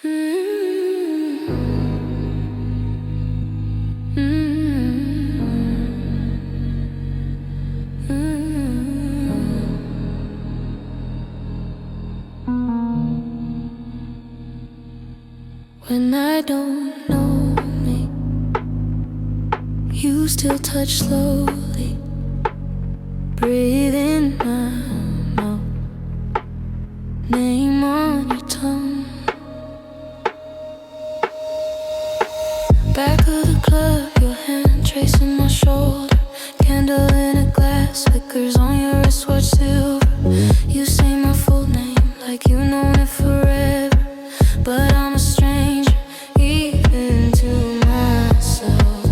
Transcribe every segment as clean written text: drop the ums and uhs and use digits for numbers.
When I don't know me, you still touch slowly. Breathe in my mouth, name on your tongue. Back of the club, your hand tracing my shoulder. Candle in a glass, flickers on your wristwatch silver. You say my full name like you known it forever, but I'm a stranger even to myself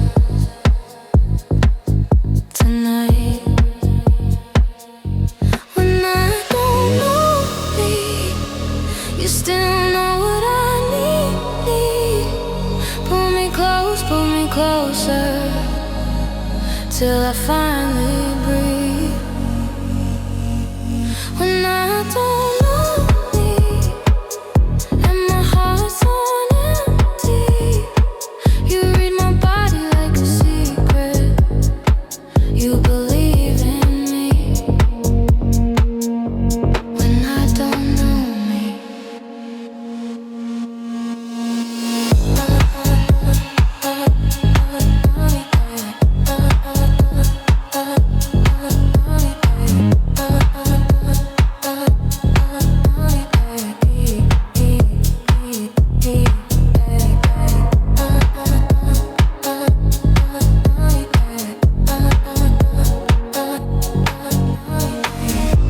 tonight. When I don't know me, you still know what I need. Pull me closer, till I finally breathe. When I don't know me, and my heart's on empty, you read my body like a secret. You believe in me. When I don't know me.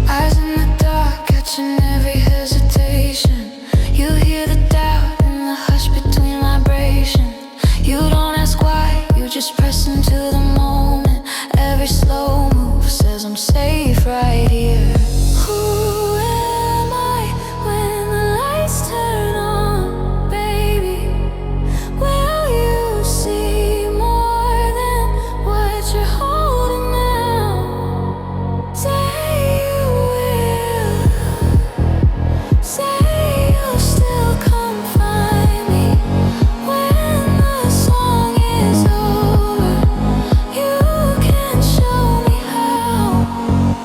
Eyes in the dark, catching every hesitation. You hear the doubt in the hush between vibration. You don't ask why, you just press into the moment. Every slow move says I'm safe right here. Who am I when the lights turn on, baby? Will you see more than what you're holding now? Say you will, say you'll still come find me when the song is over. You can show me how.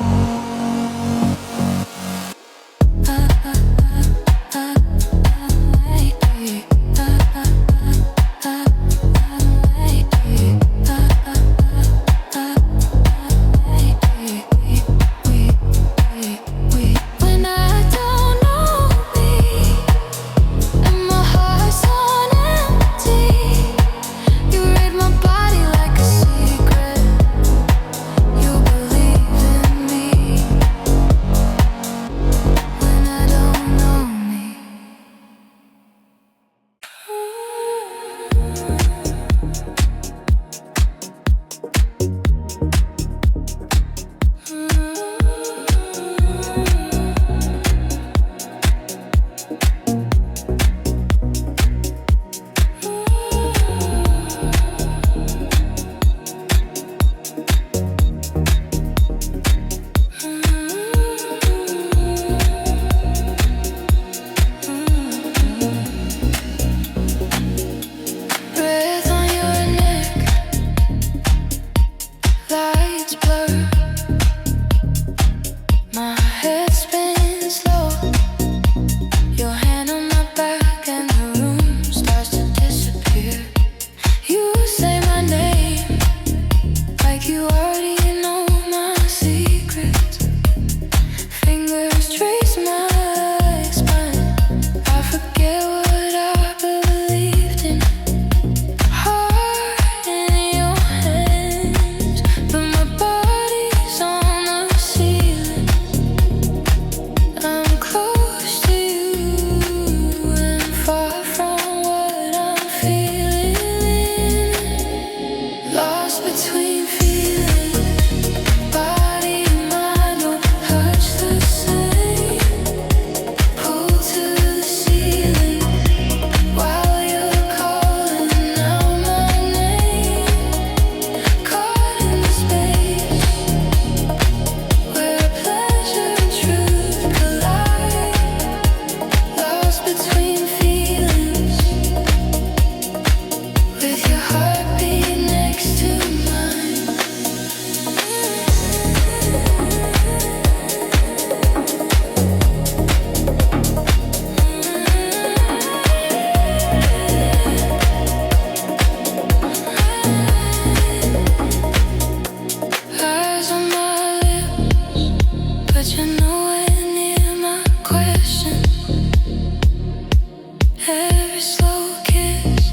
Every slow kiss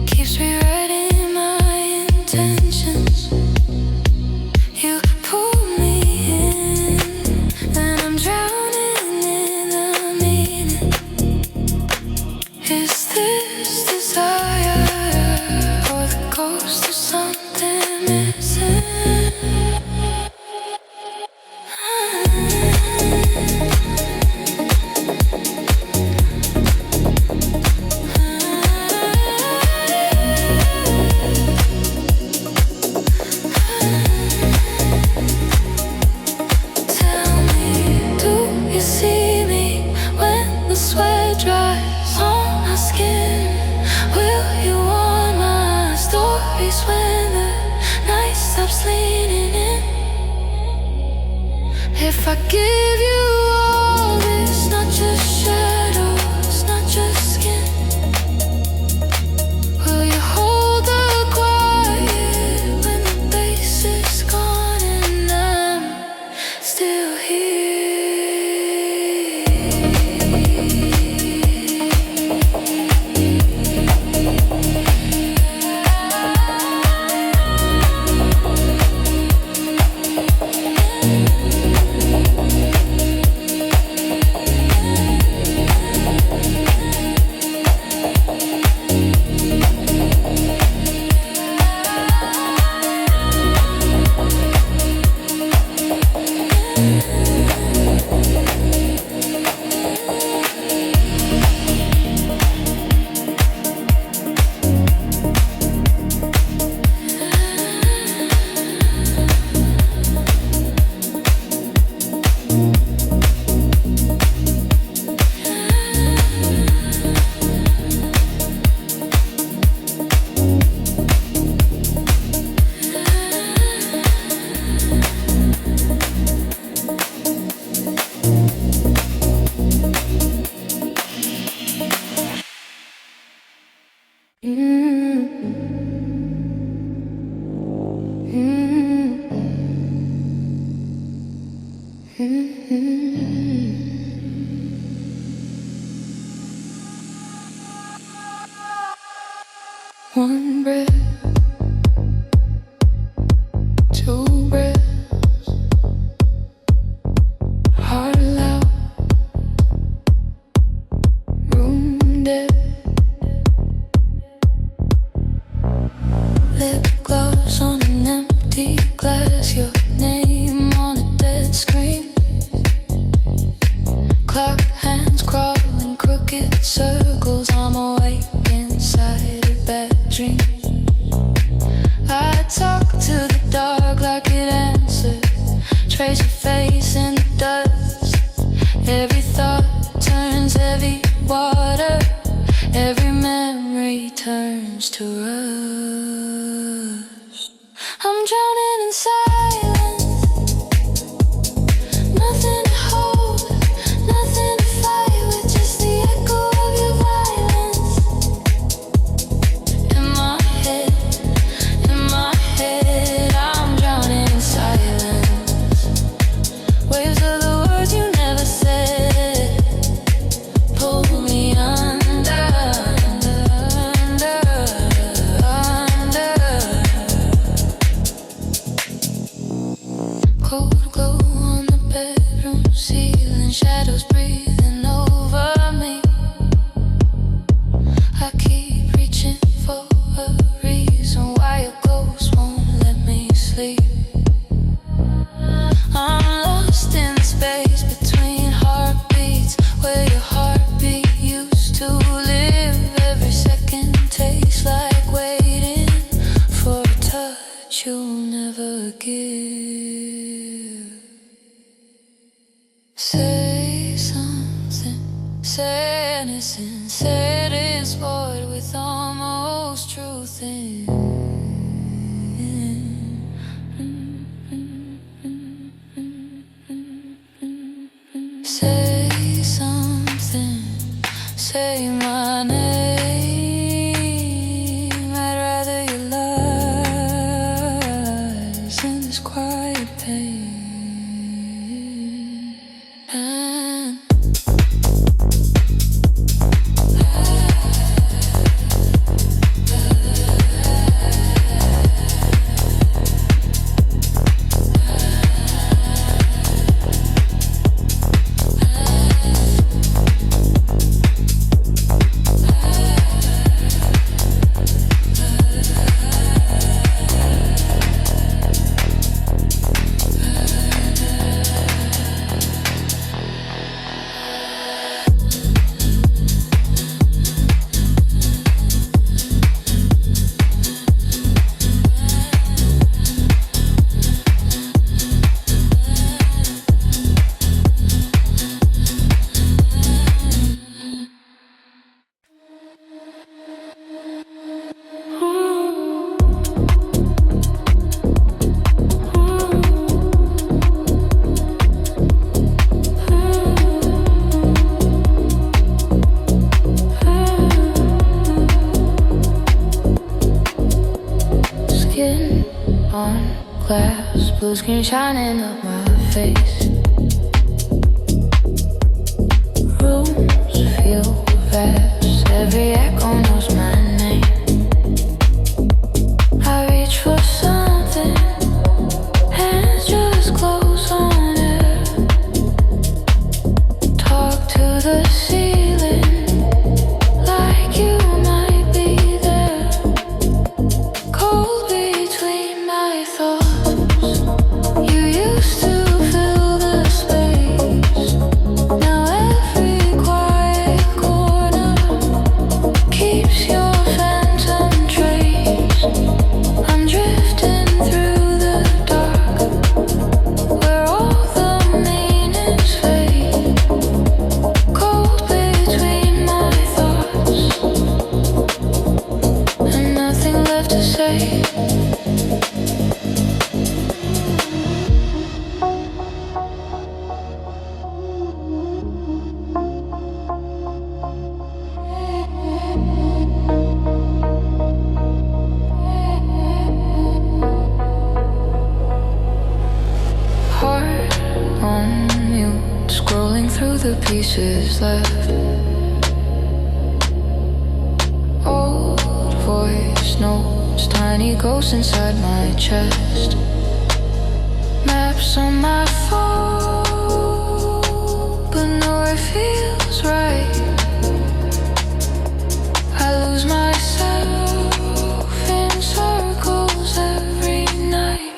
keeps me writing my intentions. You pull me in, and I'm drowning in the meaning. Is this desire or the ghost of something missing? If I give you all this, not just shadows, not just skin, will you hold the quiet when the bass is gone and I'm still one breath, two breaths, heart loud, room dead, lip gloss on an empty glass, your name on a dead screen, clock hands crawling crooked circles, I'm awake inside a bad dream. I talk to the dark like it answers, trace your face in the dust. Every thought turns heavy water, every memory turns to rust. I'm drowning in silence, nothing to hold, nothing to fight with, just the echo of your violence. In my head, I'm drowning in silence. Waves of the words you never said pull me under, under, under. Cold glow on the bedroom ceiling, shadows breathing over me. I keep reaching for a reason why a ghost won't let me sleep. I'm lost in the space between heartbeats, where your heartbeat used to live. Every second tastes like waiting for a touch you'll never give. Say something, say anything, say it is void with almost truth in. Say something, say my name. I'd rather you lies in this quiet pain. And blue screen shining up my face. Rooms feel vast, every echo knows my name. I reach for something, hands just close on it. Talk to the ceiling like you might be there. Cold between my thoughts, you used to fill the space. Now every quiet corner keeps your phantom trace. I'm drifting through the dark, where all the meanings fade. Cold between my thoughts, and nothing left to say. Heart on mute, scrolling through the pieces left. Old voice notes, tiny ghosts inside my chest. Maps on my phone, but nowhere feels right. I lose myself in circles every night.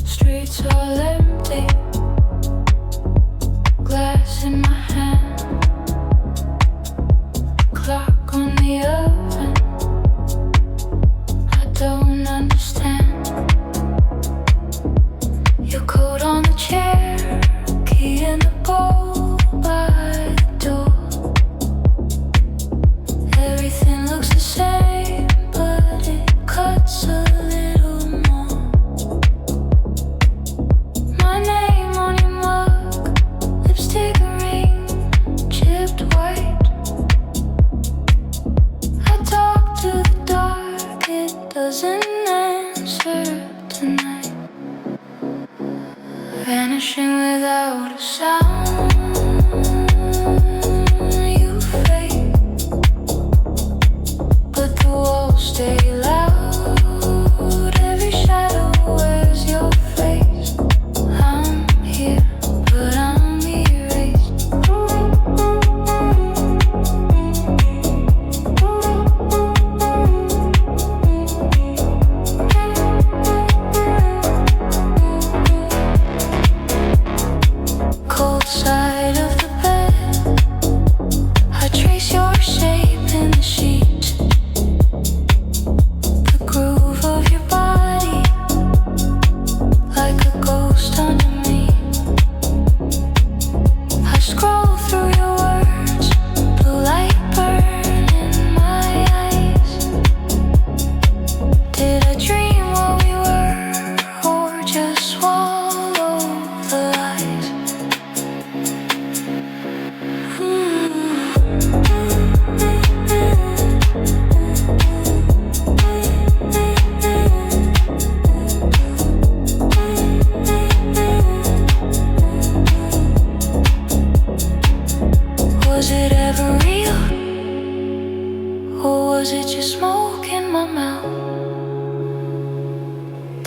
Streets all empty, glass in my hand, clock on the oven. I don't understand. Your coat on the chair, key in the bowl by the door. Everything looks the same, but it cuts a little more. My name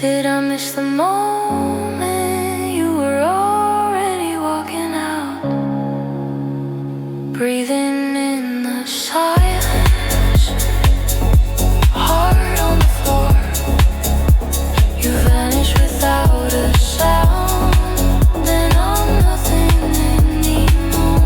Did I miss the moment you were already walking out? Breathing in the silence, heart on the floor. You vanished without a sound, and I'm nothing anymore.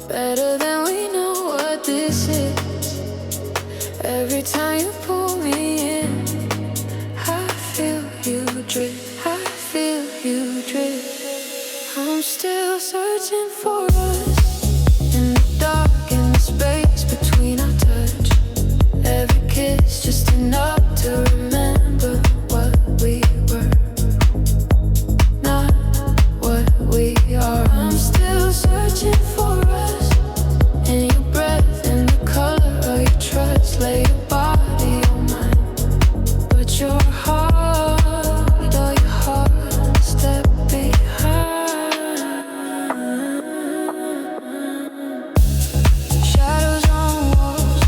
Better than we know what this is. Every time you pull me in, I feel you drift, I feel you drift. I'm still searching for us in the dark, in the space between our touch. Every kiss just enough to remember what we were, not what we are. I'm still searching for us in your breath, in the color of your trust. Lay your body on mine, but your heart, oh your heart, step behind. Shadows on walls,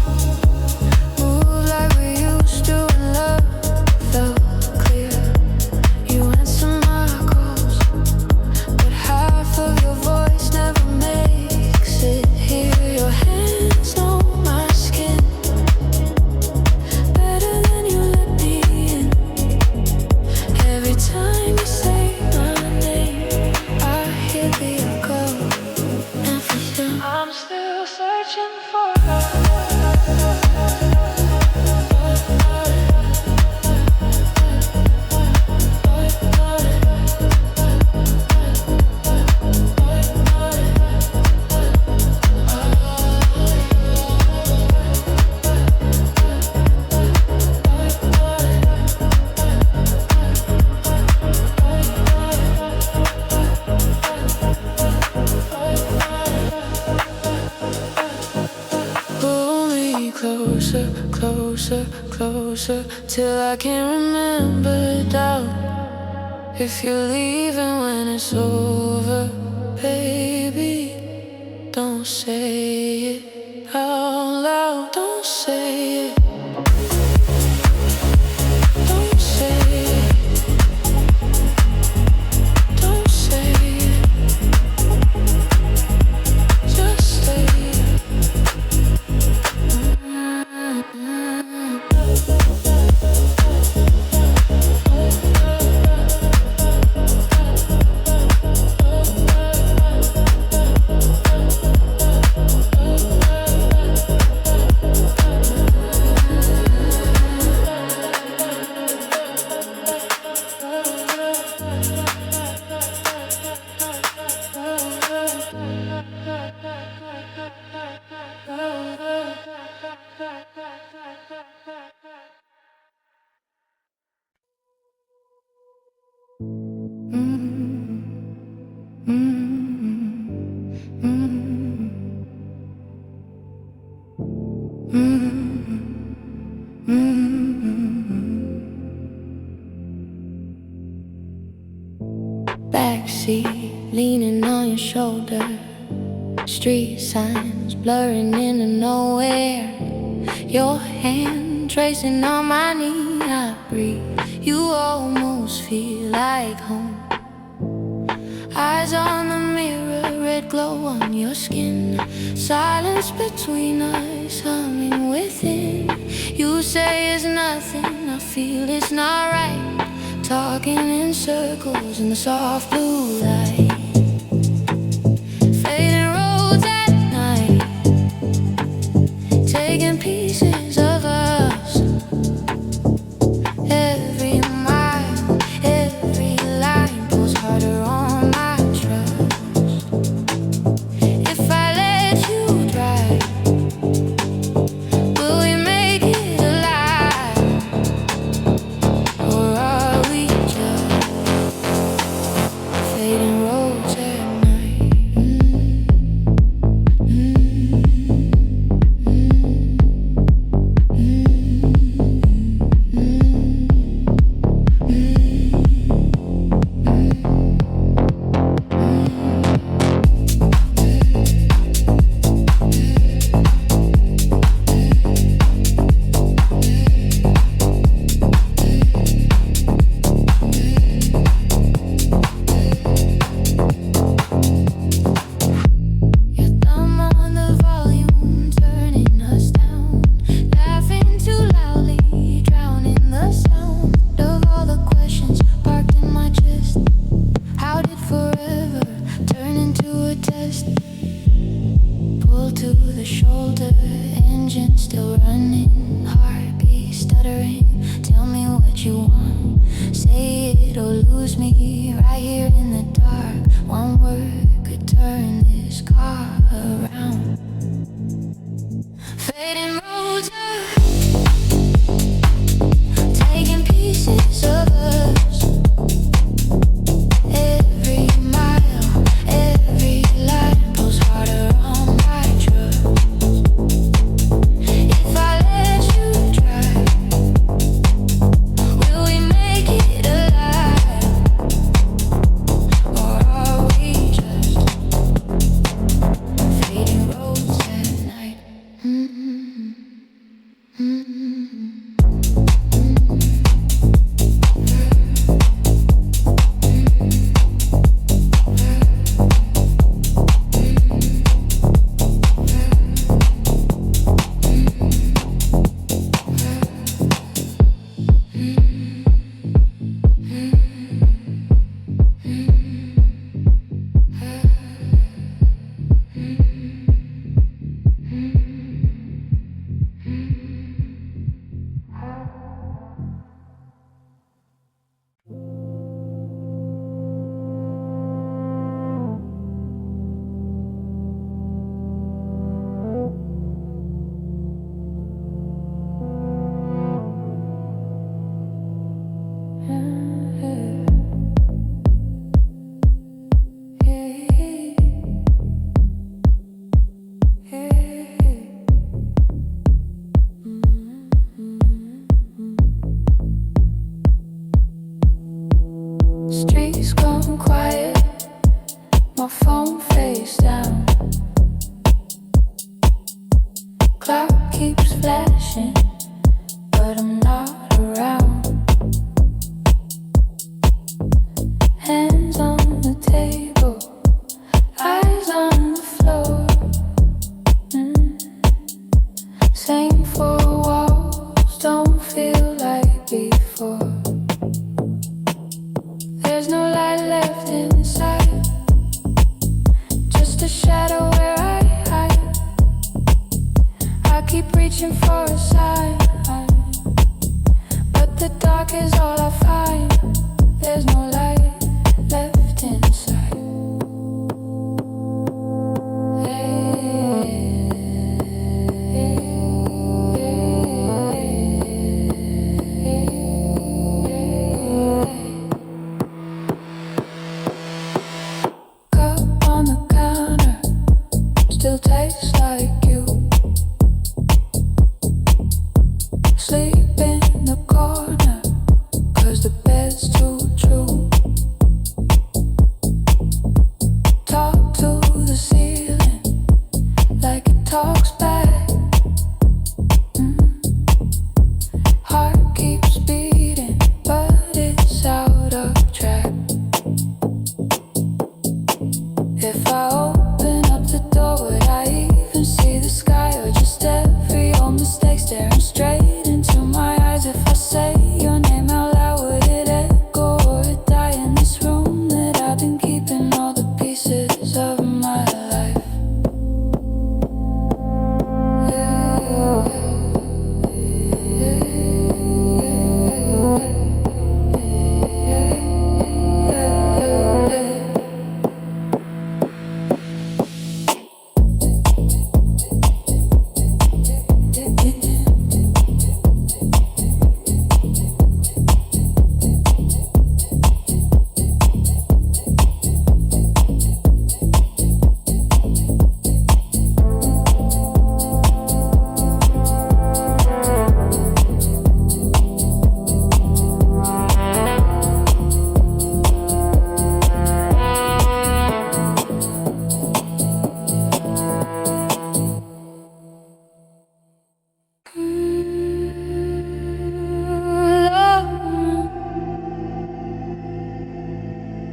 move like we used to when love felt clear. You answer my calls, but half of your voice never makes it here. Your hands on my skin, better than you let me in. Every time you say my name, I hear the echo, and for you, I'm still searching for her. Pull me closer, closer, closer, till I can't remember doubt. If you're leaving when it's over, baby, don't say it out loud. Don't say it. Don't say it. Don't say it. Just say it. backseat, leaning on your shoulder. Street signs blurring into nowhere. Your hand tracing on my knee. I breathe, you almost feel like home. Eyes on the mirror, red glow on your skin. Silence between us, humming within. You say it's nothing, I feel it's not right. Talking in circles in the soft blue light. Fading roads at night, taking pieces of us. Every mile, every line pulls harder on my trust. If I let you drive, will we make it alive? Or are we just fading roads at night? Your thumb on the volume, turning us down. Laughing too loudly, drowning the sound of all the questions parked in my chest. How did forever turn into a test? Pull to the shoulder, engine still running, heartbeat stuttering. Tell me what you want, say it or lose me. Right here in the dark, one word could turn this car around. Fading roads are taking pieces of us. Every mile, every line pulls harder on my trust. If I let you drive, will we make it alive? Or are we just fading roads at night? Streets gone quiet, my phone face down. Clock keeps flashing, but I'm not around. Hands on the table, eyes on the floor. Same four walls, don't feel like before. There's no light left inside, just a shadow where I hide. I keep reaching for a sign. If I open up the door, would I even see the sky? Or just every old mistake staring straight into my eyes? If I say your name out loud, would it echo or it die in this room that I've been keeping all the pieces of my life?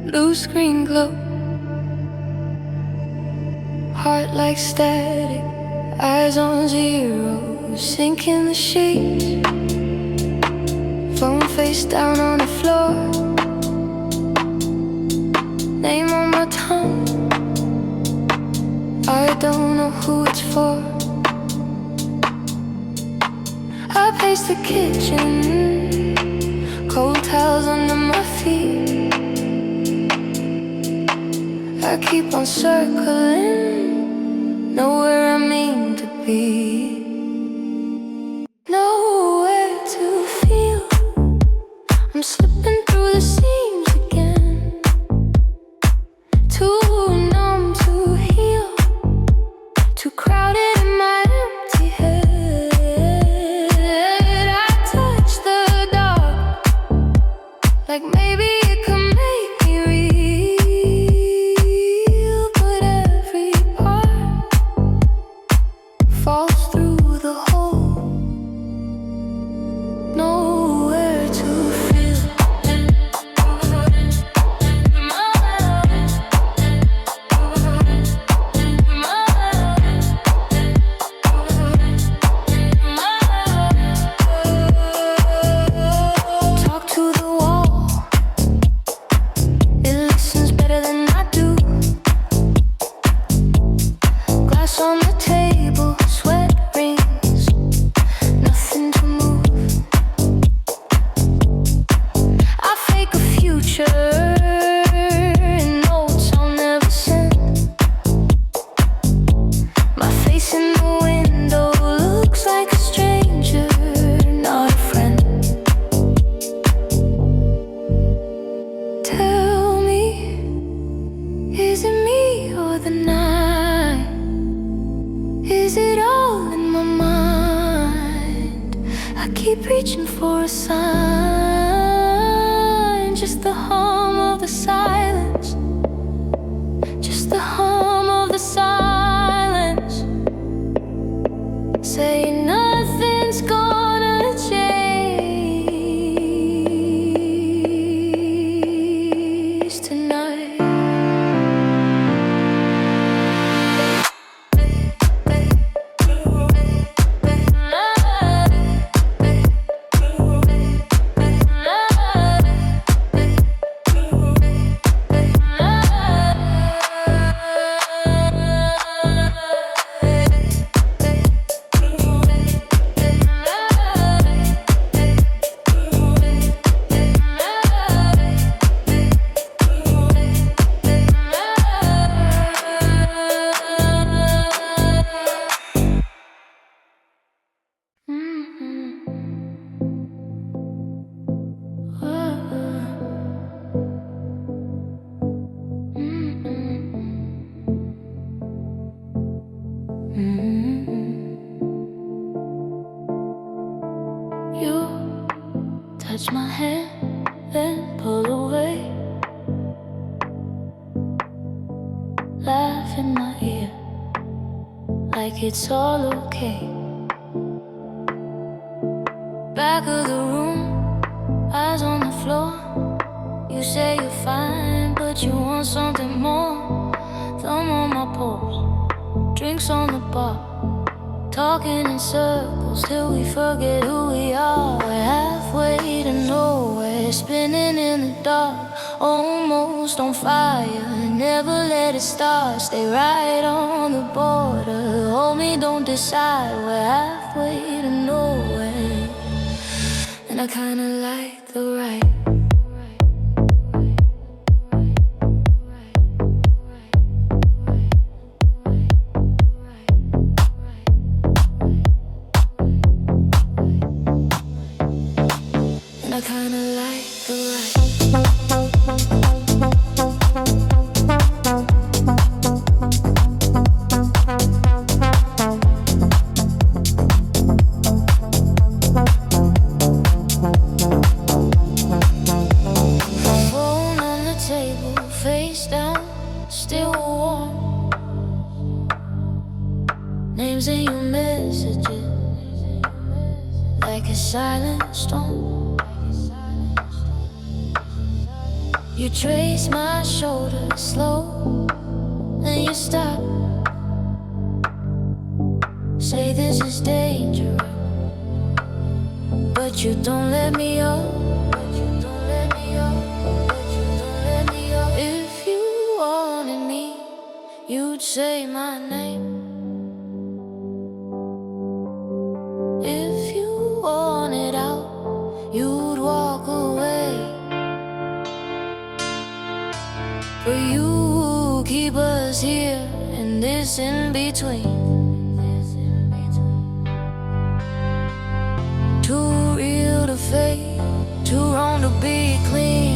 Blue screen glow, heart like static, eyes on zero, sink in the sheets, phone face down on the floor, name on my tongue, I don't know who it's for. I pace the kitchen, cold towels under my feet, I keep on circling, nowhere I mean to be, nowhere to feel. I'm slipping through the seams again, too numb to heal, too crowded in my empty head. I touch the dark, like maybe it could make me real. Falls through the hole, nowhere to feel. Talk to the wall, it listens better than I do. Glass on the table, sweat rings, nothing to move. I fake a future in notes I'll never send. My face in the window looks like a stranger, not a friend. Tell me, is it me or the night? Is it all in my mind? I keep reaching for a sign, just the hum of the silence, just the hum of the silence, saying nothing's gonna change tonight. You touch my hand, then pull away, laugh in my ear like it's all okay. Back of the room, eyes on the floor. You say you're fine, but you want something more. drinks on the bar, talking in circles till we forget who we are. We're halfway to nowhere, spinning in the dark, almost on fire. Never let it start, stay right on the border. Hold me, don't decide. We're halfway to nowhere, and I kinda like the ride. I kinda like the ride. Phone on the table, face down, still warm. Names in your messages, like a silent storm. You trace my shoulders slow, then you stop. Say this is dangerous, but you don't let me up. If you wanted me, you'd say my name. If you wanted out, you'd walk away. But you keep us here in this in between. Too real to fake, too wrong to be clean.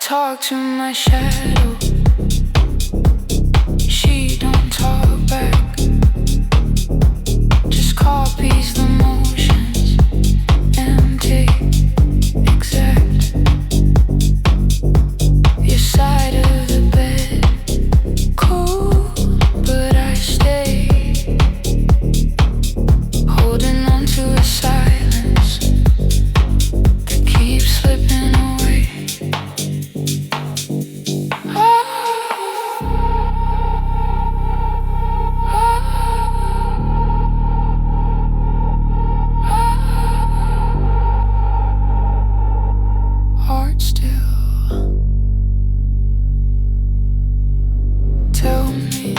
talk to my shadow. She don't talk back. Just copies the motions. Empty, exact. Your side of the bed. Cool, but I stay. Holding on to a silence that keeps slipping away. Heart still. Tell me,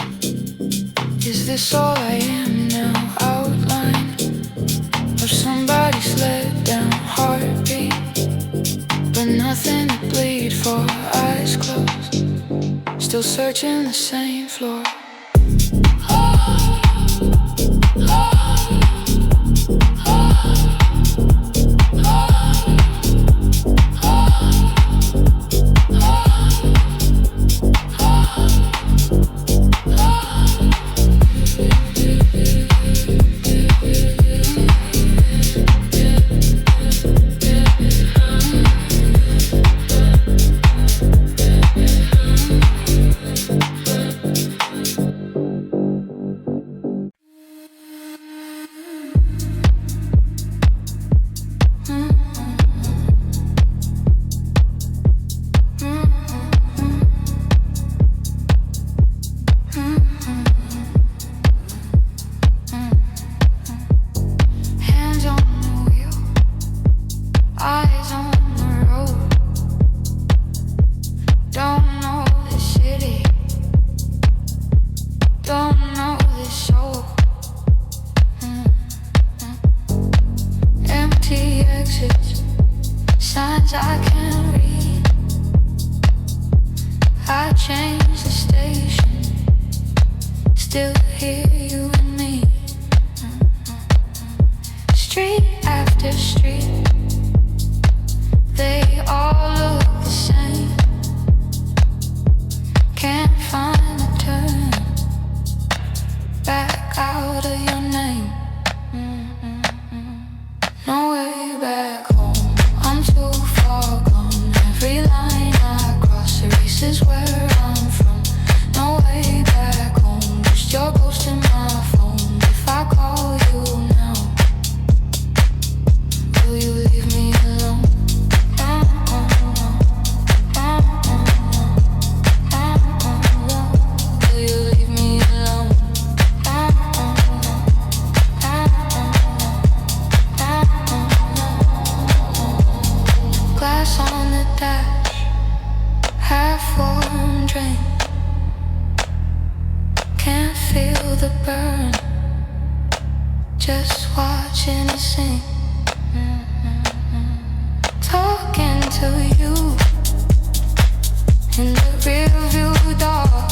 is this all I am now? Outline of somebody's let down heartbeat, but nothing to bleed for. Eyes closed, still searching the same floor. Signs I can't read. I changed the station. Still hear you and me. Street after street, they all look the same. Can't find a turn back out of your name. No way back home. I'm too far gone. Every line I cross erases where I'm from. No way back home. Just your ghost in my phone. If I call you now, will you leave me alone? Will you leave me alone? Glass on the dash, half-formed drink. Can't feel the burn, just watching it sink. Talking to you in the rearview dark.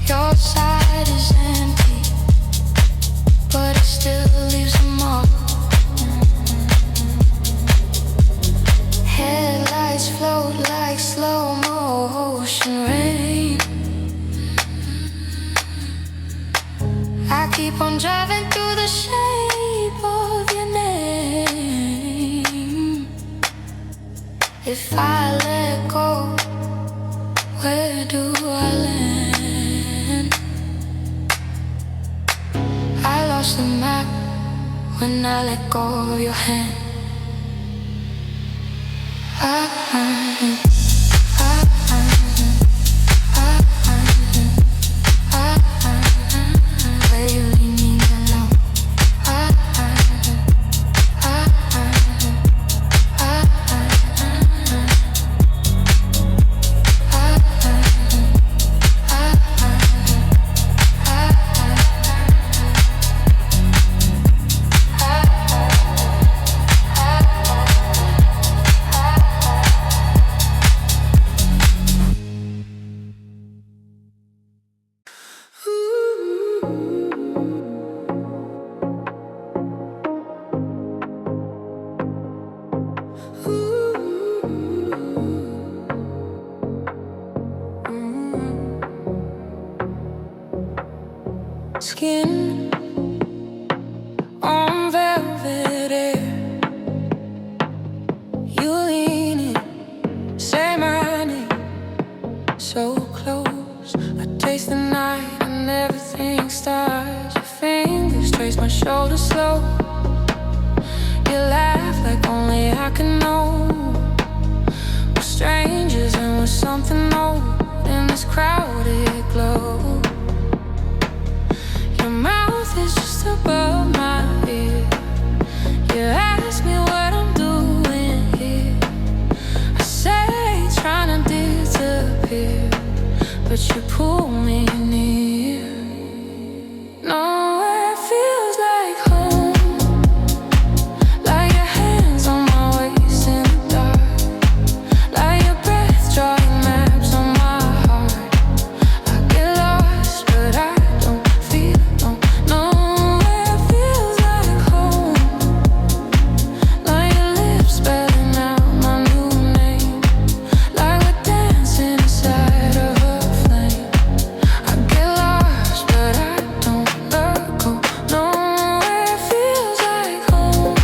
Your side is empty, but it still leaves a mark. Headlights float like slow motion rain. I keep on driving through the shape of your name. If I let go, where do I land? I lost the map when I let go of your hand. Where you leave me alone? Skin on velvet air. You lean in, say my name, so close. I taste the night and everything starts. Your fingers trace my shoulder slow. You laugh like only I can know. We're strangers and we're something old in this crowded globe. Your mouth is just above my ear. You ask me what I'm doing here. I say trying to disappear, but you pull me near. Nowhere feels like home, like your hands on my waist in the dark, like your breath drawing maps on my heart. I get lost, but I don't feel alone. Nowhere feels like home, like your lips spelling out my new name, like we're dancing inside of a flame. I get lost, but I don't let go. Nowhere feels like home.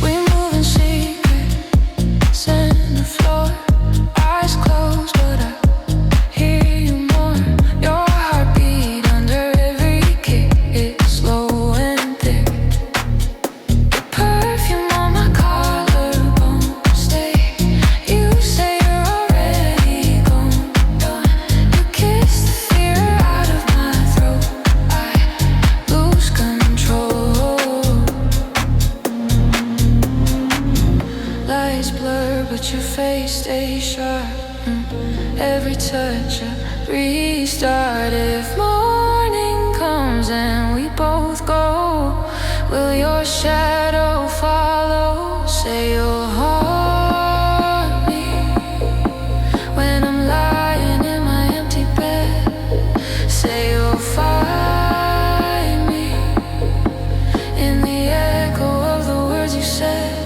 We move in secret, center floor, eyes closed, but I hear you more. Your heartbeat under every kiss, slow and thick. Your perfume on my collarbone, stay. You say you're already gone. You kiss the fear out of my throat. I lose control. Lights blur, but your face stays sharp. Every touch a restart. If morning comes and we both go, will your shadow follow? Say you'll haunt me when I'm lying in my empty bed. Say you'll find me in the echo of the words you said.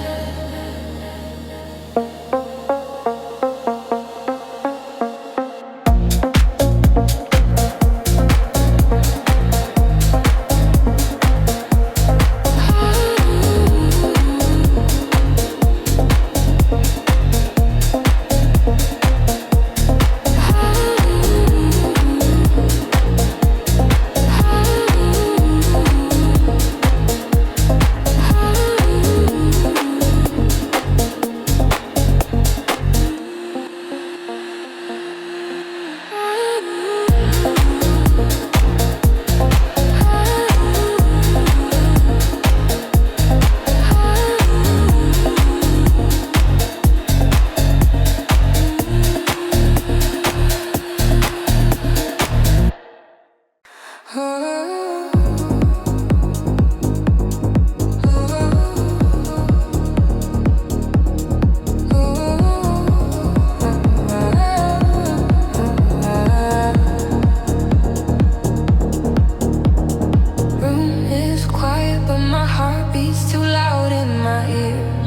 Room is quiet, but my heart beats too loud in my ears.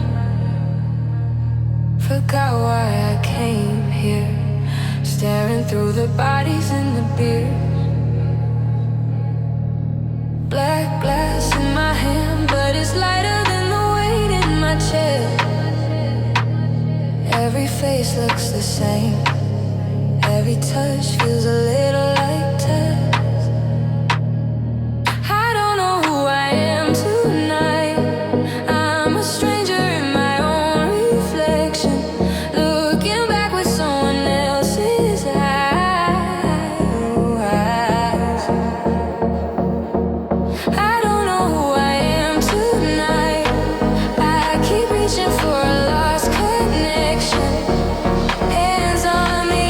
Forgot why I came here, staring through the bodies in the beer. Black glass in my hand, but it's lighter than the weight in my chest. Every face looks the same. Every touch feels a little like test. I don't know who I am tonight. I'm a stranger in my own reflection, looking back with someone else's eyes. I don't know who I am tonight. I keep reaching for a lost connection. Hands on me.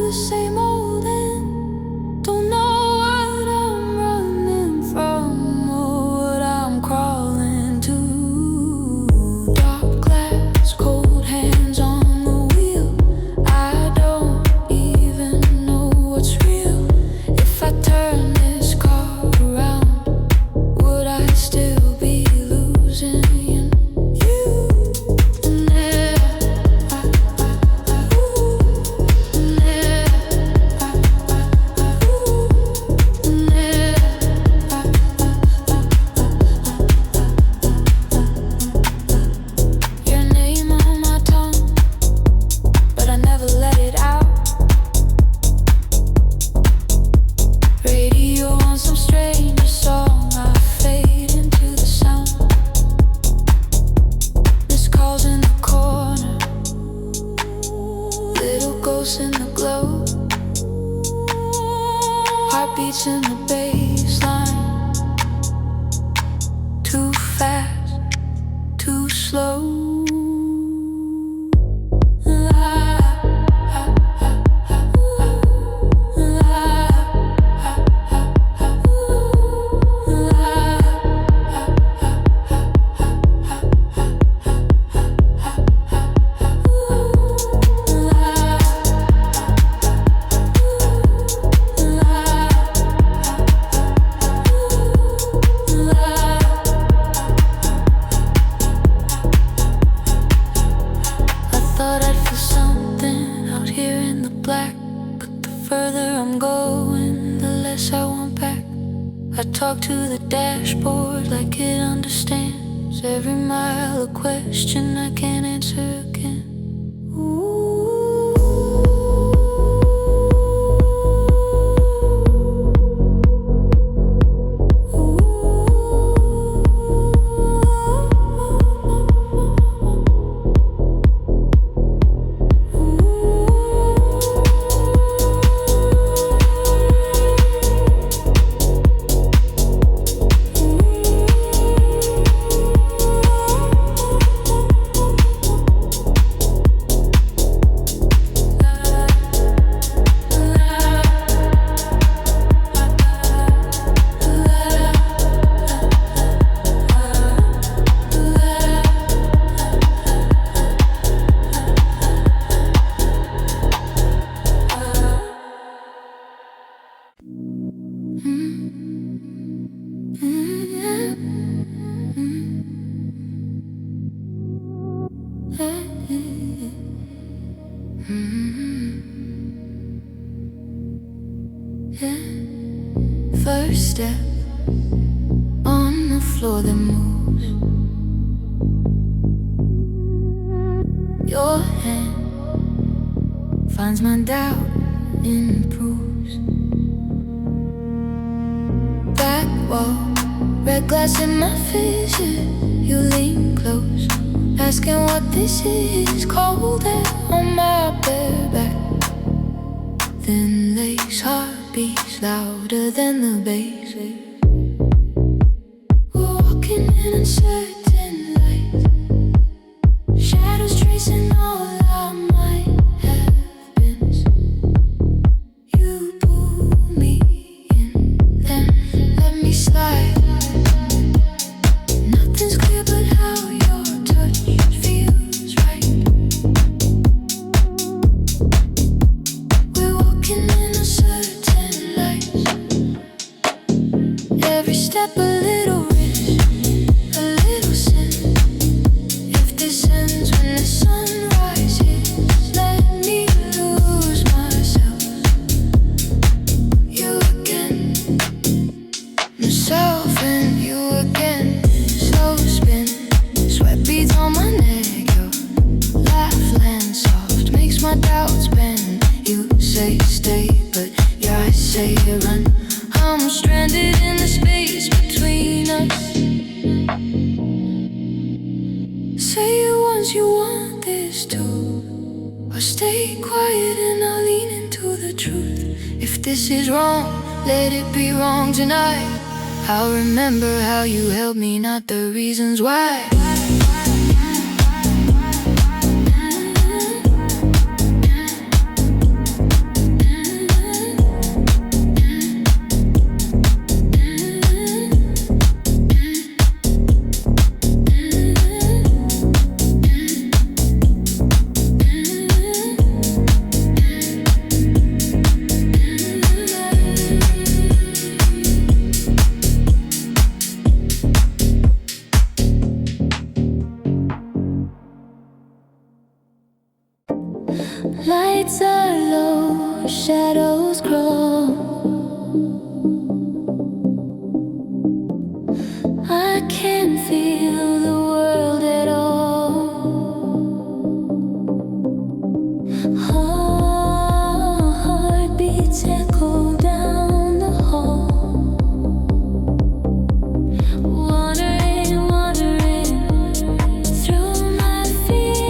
the same old end. Don't know what I'm running from or what I'm crawling to. Dark glass, cold hands on the wheel. I don't even know what's real. If I turn this car around, would I still be losing you? Your name on my tongue, but I never let it out. Radio on some stranger song, I fade into the sound. Missed calls in the corner, little ghosts in the glow. Heartbeats in the bassline, too fast, too slow. Thought I'd feel something out here in the black, but the further I'm going, the less I want back. I talk to the dashboard like it understands every mile a question I can't answer again. First step on the floor that moves. Your hand finds my doubt and improves. Back wall, red glass in my vision. You lean close, asking what this is. Cold air on my bare back. Thin lace, heartbeats louder than the bass. We're walking in uncertain light, shadows tracing all our might have been. You pull me in, then let me slide. Nothing's clear but how your touch feels right. We're walking in uncertain light. Every step a little risk, a little sin. If this ends when the sun rises, let me lose myself. You again, myself and you again. Slow spin, sweat beads on my neck. Your laugh lands soft, makes my doubts bend. You say stay, but your eyes say run. I'm stranded in the space between us. Say it once you want this too, or stay quiet and I'll lean into the truth. If this is wrong, let it be wrong tonight. I'll remember how you held me, not the reasons why. shadows crawl. I can't feel the world at all. Heartbeats echo down the hall. Wandering, wandering through my feelings.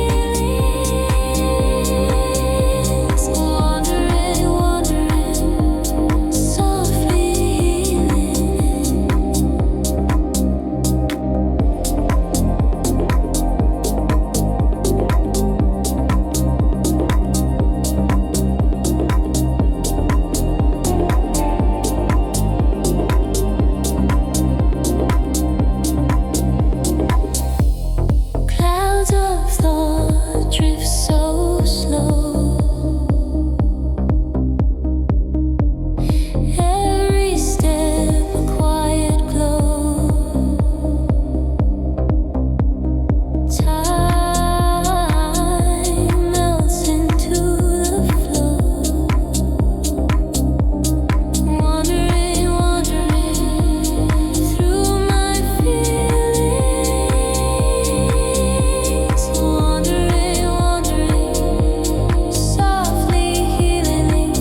Wandering, wandering, softly healing. Clouds of thought drift so slow. Every step a quiet glow. Time melts into the flow. Wandering, wandering through my feelings. Wandering, wandering, softly healing.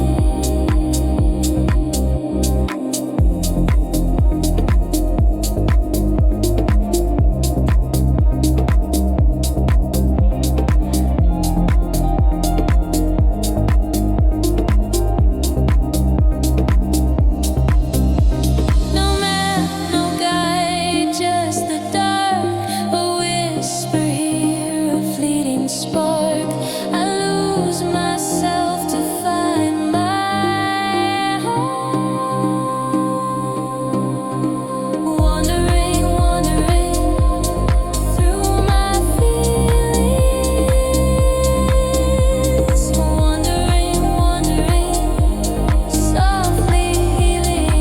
No map, no guide, just the dark. A whisper here, a fleeting spark. I lose myself to find my home. Wandering, wandering through my feelings. Wandering, wandering, softly healing.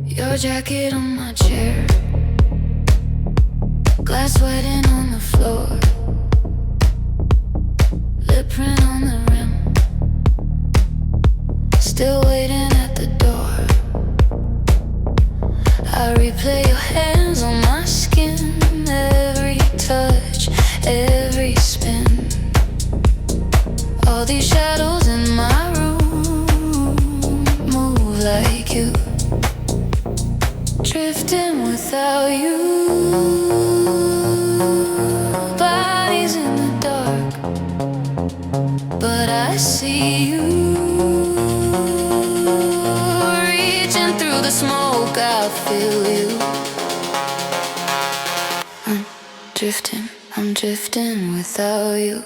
Your jacket on my chair, glass wetting on the floor, lip print on the rim, still waiting at the door. I replay your hands on my skin, every touch, every spin. All these shadows in my room move like you. Drifting without you. Bodies in the dark, but I see you. Reaching through the smoke, I feel you. I'm drifting without you.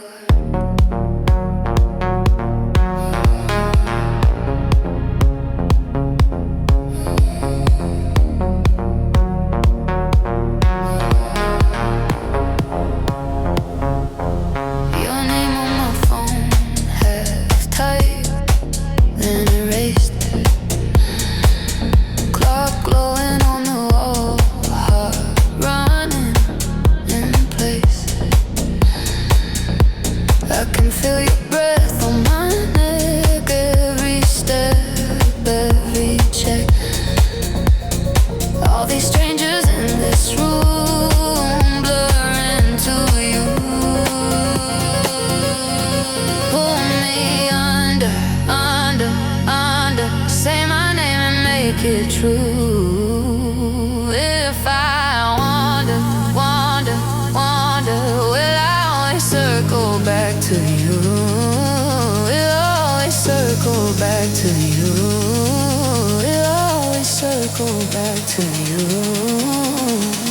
Your name on my phone, half typed, then erased. Clock glowing on the wall, heart running in place. I can feel your breath on my neck, every step, every check. All these strangers in this room blur into you. Pull me under, under, under. Say my name and make it true. If I wander, wander, wander, will I always circle back to you? We'll always circle back to you. We'll always circle go back to you.